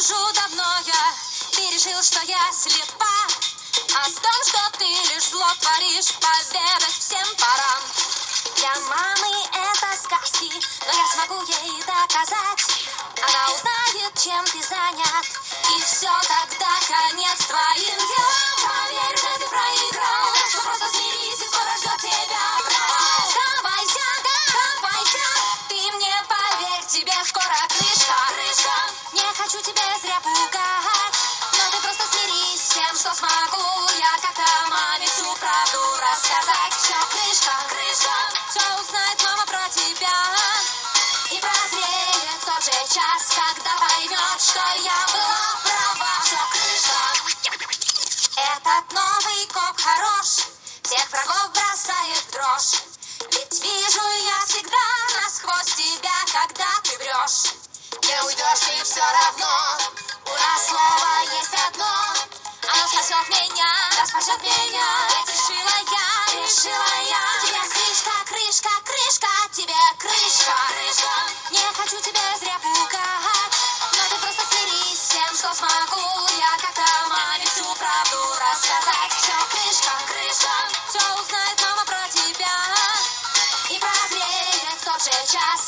вижу давно я, ты решил, что я слепа. А в том, что ты лишь зло творишь, поведать всем пора. Для мамы это сказки, но я смогу ей доказать. Она узнает, чем ты занят, и все, тогда конец твоим делам. Поверь, что ты проиграл, так что просто смирись, и скоро ждет тебя провал. Сдавайся, ты мне поверь, тебе скоро крышка. Не хочу тебя зря пугать, но ты просто смирись с тем, что смогу я как-то маме всю правду рассказать. Все, крышка, все узнает мама про тебя. И прозреет в тот же час, когда поймет, что я была права. Все, крышка. Этот новый коп хорош, всех врагов бросает в дрожь. Ведь вижу я всегда насквозь тебя, когда ты врешь. Не уйдешь и все равно, у нас слово есть одно. Оно спасет меня, да спасет меня. Решила я. Тебе крышка, тебе крышка. Не хочу тебя зря пугать, но ты просто смирись с тем, что смогу я как-то маме всю правду рассказать. Все, крышка, все узнает мама про тебя. И прозреет в тот же час,